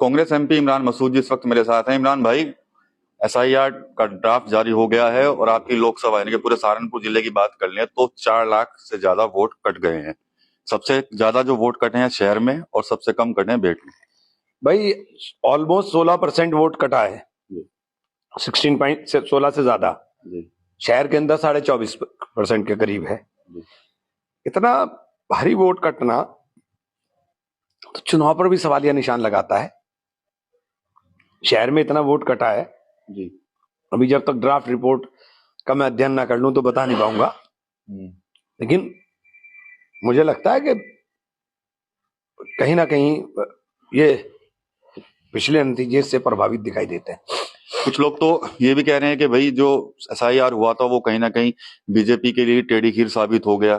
Congress MP Imran Masood जी इस वक्त मेरे साथ हैं। इमरान भाई, एसआईआर का ड्राफ्ट जारी हो गया है और आपकी लोकसभा यानी कि पूरे सहारनपुर जिले की बात कर लें तो 4 लाख से ज्यादा वोट कट गए हैं। सबसे ज्यादा जो वोट कटे हैं शहर में और सबसे कम कटे हैं बेट में। भाई ऑलमोस्ट 16% वोट कटा है, 16 से ज्यादा। शहर के अंदर 24.5% के करीब है। इतना भारी वोट कटना तो चुनाव पर भी सवालिया निशान लगाता है। शहर में इतना वोट कटा है जी, अभी जब तक ड्राफ्ट रिपोर्ट का मैं अध्ययन ना कर लूं तो बता नहीं पाऊंगा, लेकिन मुझे लगता है कि कहीं ना कहीं ये पिछले नतीजे से प्रभावित दिखाई देते हैं। कुछ लोग तो ये भी कह रहे हैं कि भाई जो एसआईआर हुआ था वो कहीं ना कहीं बीजेपी के लिए टेढ़ी खीर साबित हो गया।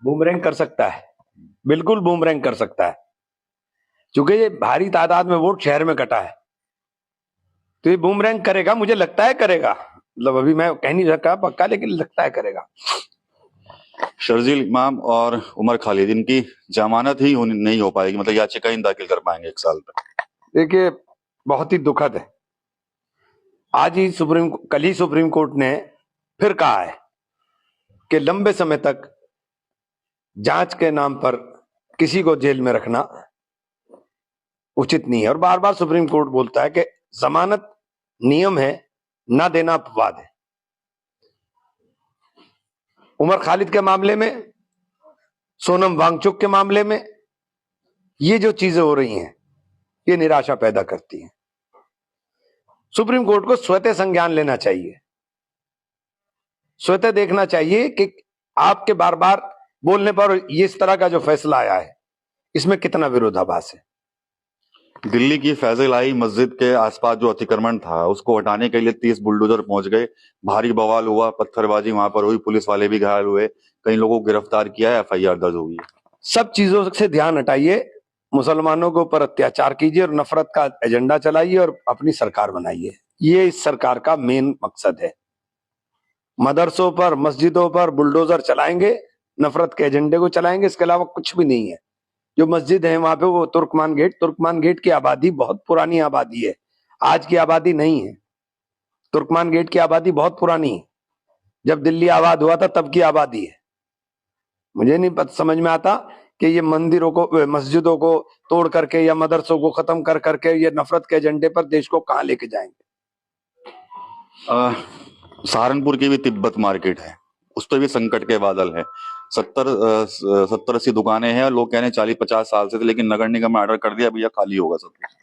बूमरैंग कर सकता है, बिल्कुल बूमरैंग कर सकता है, क्योंकि ये भारी तादाद में वोट शहर में कटा है तो ये बूमरैंग करेगा। मुझे लगता है करेगा, मतलब अभी मैं कह नहीं सकता पक्का, लेकिन लगता है करेगा। शर्जील इमाम और उमर खालिद, इनकी जमानत ही नहीं हो पाएगी, मतलब याचिका ही दाखिल कर पाएंगे 1 साल तक। देखिए बहुत ही दुखद है। कल ही सुप्रीम कोर्ट ने फिर कहा है कि लंबे समय तक जांच के नाम पर किसी को जेल में रखना उचित नहीं है, और बार बार सुप्रीम कोर्ट बोलता है कि जमानत नियम है, ना देना अपवाद है। उमर खालिद के मामले में, सोनम वांगचुक के मामले में ये जो चीजें हो रही हैं ये निराशा पैदा करती हैं। सुप्रीम कोर्ट को स्वतः संज्ञान लेना चाहिए, स्वतः देखना चाहिए कि आपके बार बार बोलने पर ये इस तरह का जो फैसला आया है इसमें कितना विरोधाभास है। दिल्ली की फैजल-आई मस्जिद के आसपास जो अतिक्रमण था उसको हटाने के लिए 30 बुलडोजर पहुंच गए, भारी बवाल हुआ, पत्थरबाजी वहां पर हुई, पुलिस वाले भी घायल हुए, कई लोगों को गिरफ्तार किया है, एफआईआर दर्ज हुई है। सब चीजों से ध्यान हटाइए, मुसलमानों के ऊपर अत्याचार कीजिए और नफरत का एजेंडा चलाइए और अपनी सरकार बनाइए। ये इस सरकार का मेन मकसद है। मदरसों पर, मस्जिदों पर बुलडोजर चलाएंगे, नफरत के एजेंडे को चलाएंगे, इसके अलावा कुछ भी नहीं है। जो मस्जिद है वहां पे वो तुर्कमान गेट की आबादी बहुत पुरानी आबादी है, आज की आबादी नहीं है। तुर्कमान गेट की आबादी बहुत पुरानी है, जब दिल्ली आबाद हुआ था तब की आबादी है। मुझे नहीं समझ में आता कि ये मंदिरों को, मस्जिदों को तोड़ करके या मदरसों को खत्म कर करके ये नफरत के एजेंडे पर देश को कहां लेके जाएंगे। सहारनपुर की भी तिब्बत मार्केट है, उस पर भी संकट के बादल है। 70-80 दुकानें हैं और लोग कह रहे हैं 40-50 साल से थे, लेकिन नगर निगम ने ऑर्डर कर दिया भैया खाली होगा सब कुछ।